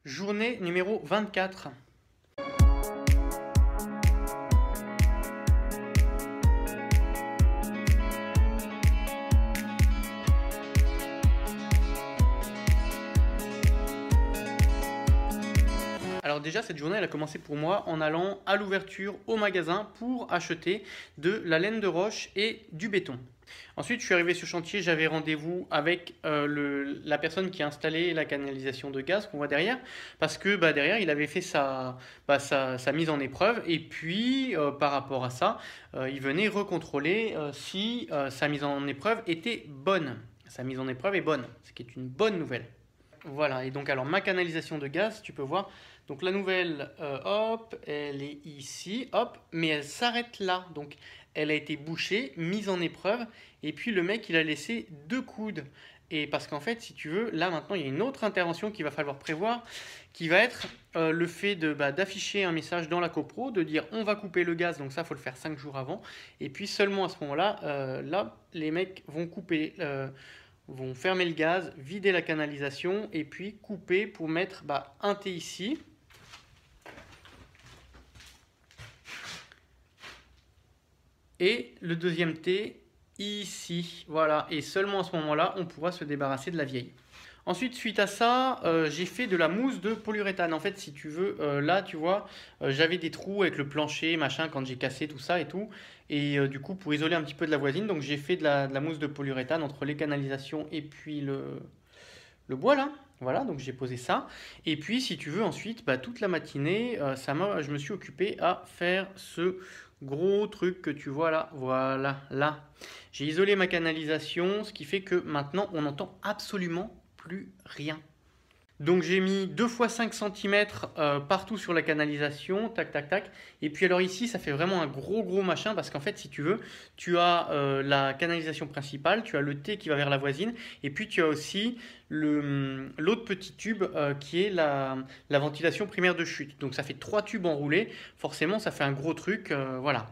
Journée numéro 24. Alors déjà, cette journée, elle a commencé pour moi en allant à l'ouverture au magasin pour acheter de la laine de roche et du béton. Ensuite, je suis arrivé sur chantier, j'avais rendez-vous avec la personne qui a installé la canalisation de gaz qu'on voit derrière, parce que derrière, il avait fait sa mise en épreuve, et puis par rapport à ça, il venait recontrôler si sa mise en épreuve était bonne. Sa mise en épreuve est bonne, ce qui est une bonne nouvelle. Voilà, et donc alors ma canalisation de gaz, tu peux voir, donc la nouvelle, hop, elle est ici, hop, mais elle s'arrête là. Donc elle a été bouchée, mise en épreuve, et puis le mec il a laissé 2 coudes. Et parce qu'en fait, si tu veux, là maintenant il y a une autre intervention qu'il va falloir prévoir, qui va être le fait d'afficher un message dans la copro, de dire on va couper le gaz, donc ça faut le faire 5 jours avant, et puis seulement à ce moment-là, là les mecs vont fermer le gaz, vider la canalisation et puis couper pour mettre un T ici. Et le deuxième T ici. Voilà, et seulement à ce moment-là, on pourra se débarrasser de la vieille. Ensuite, suite à ça, j'ai fait de la mousse de polyuréthane. En fait, si tu veux, là, tu vois, j'avais des trous avec le plancher, machin, quand j'ai cassé tout ça et tout. Et du coup, pour isoler un petit peu de la voisine, donc j'ai fait de la mousse de polyuréthane entre les canalisations et puis le bois là. Voilà, donc j'ai posé ça. Et puis, si tu veux, ensuite, toute la matinée, je me suis occupé à faire ce gros truc que tu vois là. Voilà, là. J'ai isolé ma canalisation, ce qui fait que maintenant, on n'entend absolument plus rien. Donc j'ai mis 2 fois 5 cm partout sur la canalisation, tac tac tac. Et puis alors ici ça fait vraiment un gros machin parce qu'en fait si tu veux, tu as la canalisation principale, tu as le T qui va vers la voisine et puis tu as aussi l'autre petit tube qui est la ventilation primaire de chute. Donc ça fait 3 tubes enroulés, forcément ça fait un gros truc, voilà.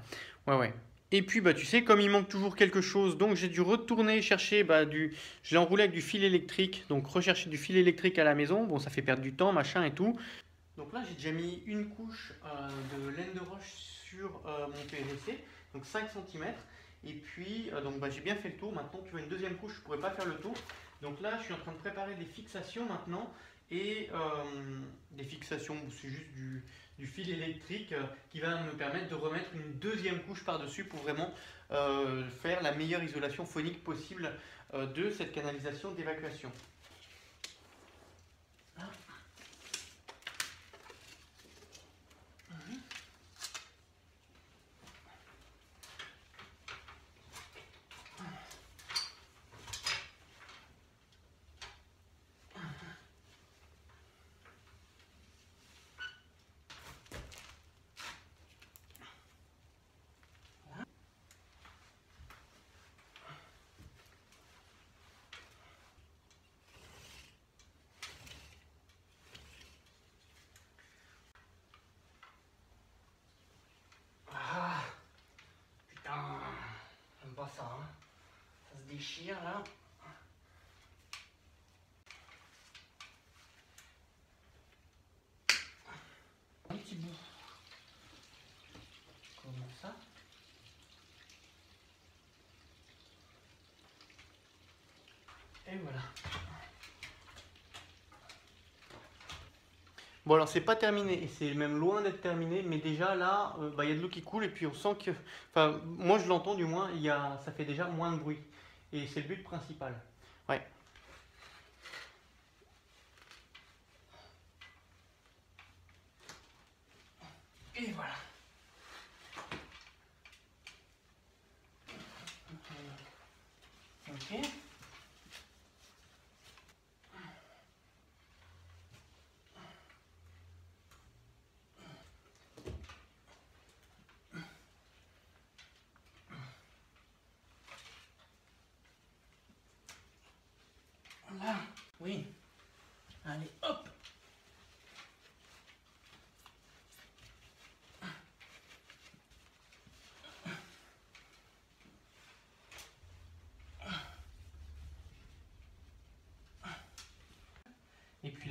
Ouais. Et puis tu sais, comme il manque toujours quelque chose, donc j'ai dû retourner chercher je l'ai enroulé avec du fil électrique, donc rechercher du fil électrique à la maison. Bon, ça fait perdre du temps, machin et tout. Donc là, j'ai déjà mis une couche de laine de roche sur mon PVC, donc 5 cm. Et puis, j'ai bien fait le tour. Maintenant, tu vois, une deuxième couche, je ne pourrais pas faire le tour. Donc là, je suis en train de préparer des fixations maintenant. Et des fixations, c'est juste du fil électrique qui va me permettre de remettre une deuxième couche par-dessus pour vraiment faire la meilleure isolation phonique possible de cette canalisation d'évacuation. Ça, hein. Ça se déchire là. Un petit bout. Comme ça. Et voilà. Bon alors c'est pas terminé et c'est même loin d'être terminé, mais déjà là y a de l'eau qui coule et puis on sent que, enfin moi je l'entends du moins, ça fait déjà moins de bruit et c'est le but principal. Ouais. Et voilà. Ok.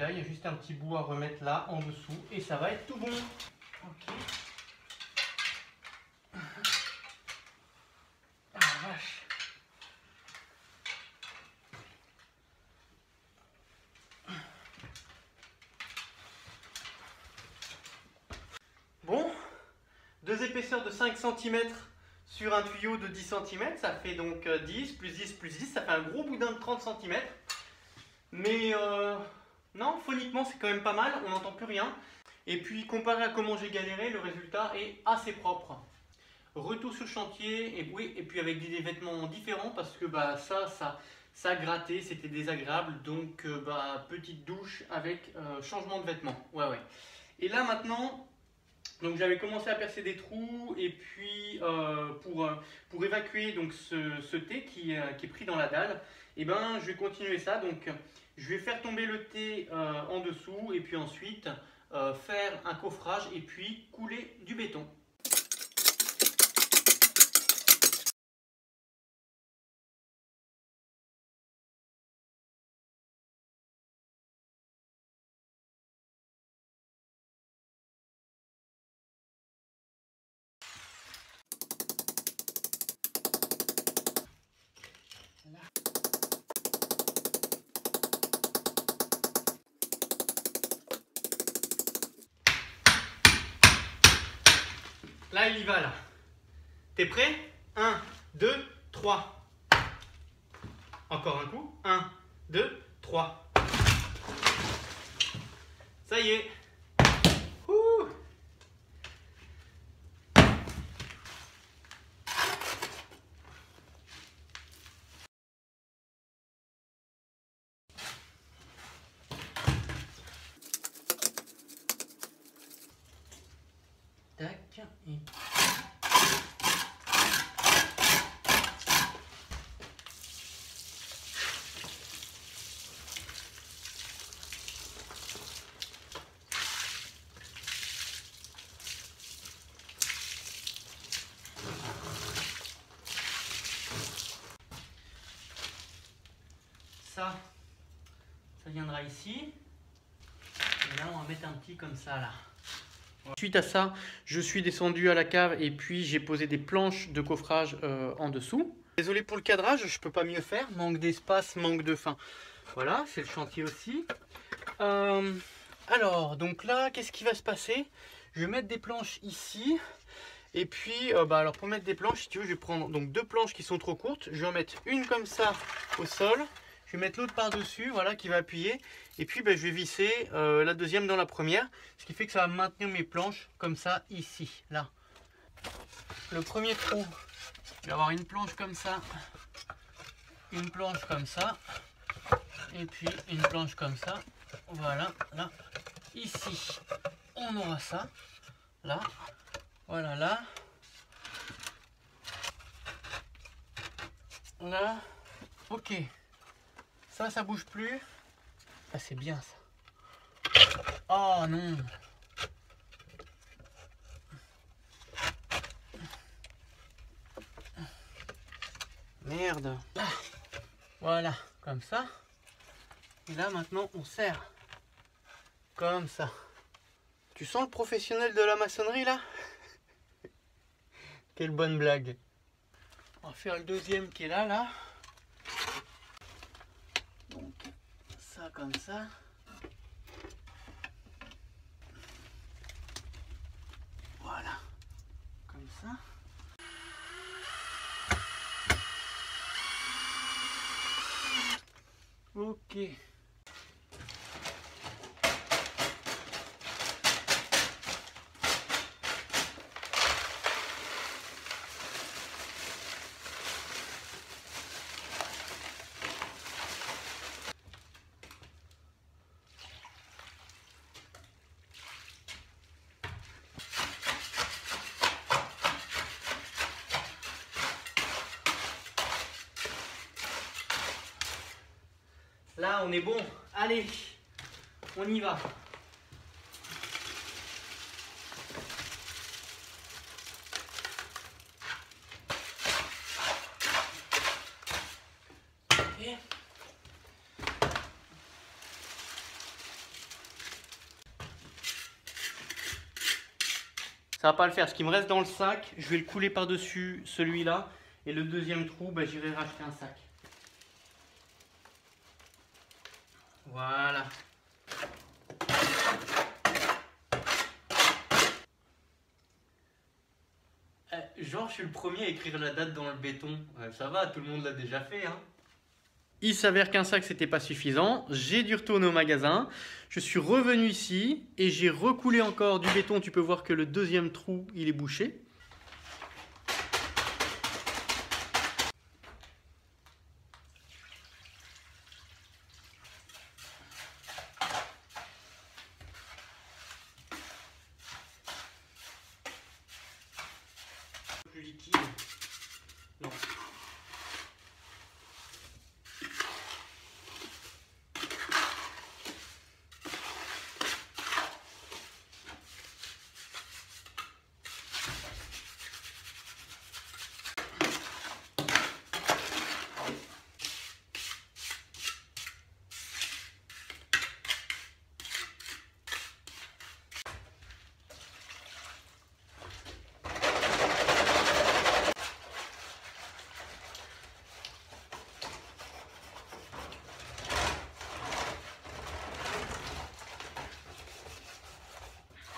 là, il y a juste un petit bout à remettre là en dessous et ça va être tout bon. Ok. Ah la vache. Bon, deux épaisseurs de 5 cm sur un tuyau de 10 cm, ça fait donc 10 plus 10 plus 10, ça fait un gros boudin de 30 cm. Mais non, phoniquement c'est quand même pas mal, on n'entend plus rien. Et puis comparé à comment j'ai galéré, le résultat est assez propre. Retour sur le chantier, et oui, et puis avec des vêtements différents parce que bah, ça grattait, c'était désagréable. Donc petite douche avec changement de vêtements. Ouais, ouais. Et là maintenant, donc j'avais commencé à percer des trous et puis pour évacuer donc ce thé qui est pris dans la dalle, et ben je vais continuer ça. Donc je vais faire tomber le thé en dessous et puis ensuite faire un coffrage et puis couler du béton. Là, il y va là. T'es prêt? 1, 2, 3. Encore un coup. 1, 2, 3. Ça y est. Ouh. Tac. Et... ça viendra ici. Et là, on va mettre un petit comme ça là. Suite à ça, je suis descendu à la cave et puis j'ai posé des planches de coffrage en dessous. Désolé pour le cadrage, je peux pas mieux faire. Manque d'espace, manque de fin. Voilà, c'est le chantier aussi. Alors, donc là, qu'est-ce qui va se passer? Je vais mettre des planches ici. Et puis, alors pour mettre des planches, si tu veux, je vais prendre donc deux planches qui sont trop courtes. Je vais en mettre une comme ça au sol. Je vais mettre l'autre par-dessus, voilà, qui va appuyer. Et puis, je vais visser la deuxième dans la première. Ce qui fait que ça va maintenir mes planches comme ça, ici, là. Le premier trou, je vais avoir une planche comme ça. Une planche comme ça. Et puis, une planche comme ça. Voilà, là. Ici, on aura ça. Là. Voilà, là. Là. Ok. Ça bouge plus. Ah, c'est bien ça. Oh non. Merde. Là. Voilà, comme ça. Et là, maintenant, on serre. Comme ça. Tu sens le professionnel de la maçonnerie, là? Quelle bonne blague. On va faire le deuxième qui est là, là. Donc, ça comme ça. Voilà. Comme ça. Ok. Là, on est bon. Allez, on y va. Ok. ça va pas le faire. Ce qui me reste dans le sac, je vais le couler par-dessus celui-là. Et le deuxième trou, bah, j'irai racheter un sac. Voilà. Genre, je suis le premier à écrire la date dans le béton. Ça va, tout le monde l'a déjà fait, hein. Il s'avère qu'un sac, c'était pas suffisant. J'ai dû retourner au magasin. Je suis revenu ici et j'ai recoulé encore du béton. Tu peux voir que le deuxième trou, il est bouché. Plus liquide. Non.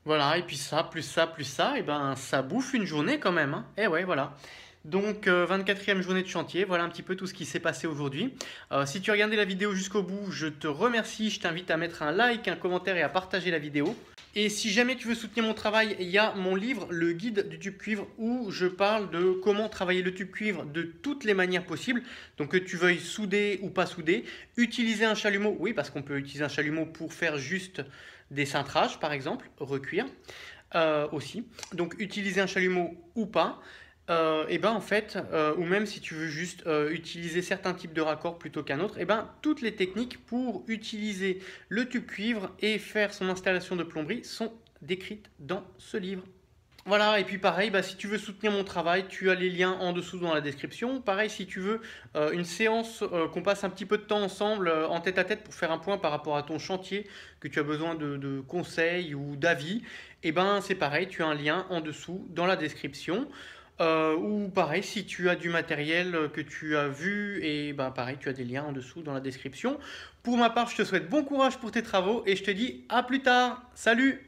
Voilà, et puis ça, plus ça, plus ça, et ben ça bouffe une journée quand même, hein. Et ouais, voilà. Donc 24e journée de chantier, voilà un petit peu tout ce qui s'est passé aujourd'hui. Si tu as regardé la vidéo jusqu'au bout, je te remercie, je t'invite à mettre un like, un commentaire et à partager la vidéo. Et si jamais tu veux soutenir mon travail, il y a mon livre, le guide du tube cuivre, où je parle de comment travailler le tube cuivre de toutes les manières possibles. Donc que tu veuilles souder ou pas souder, utiliser un chalumeau, oui parce qu'on peut utiliser un chalumeau pour faire juste des cintrages par exemple, recuire aussi. Donc utiliser un chalumeau ou pas. Et ben en fait, ou même si tu veux juste utiliser certains types de raccords plutôt qu'un autre, et ben toutes les techniques pour utiliser le tube cuivre et faire son installation de plomberie sont décrites dans ce livre. Voilà, et puis pareil, bah, si tu veux soutenir mon travail, tu as les liens en dessous dans la description. Pareil, si tu veux une séance, qu'on passe un petit peu de temps ensemble en tête à tête pour faire un point par rapport à ton chantier, que tu as besoin de conseils ou d'avis, et ben c'est pareil, tu as un lien en dessous dans la description. Ou pareil, si tu as du matériel que tu as vu, et ben pareil, tu as des liens en dessous dans la description. Pour ma part, je te souhaite bon courage pour tes travaux et je te dis à plus tard. Salut!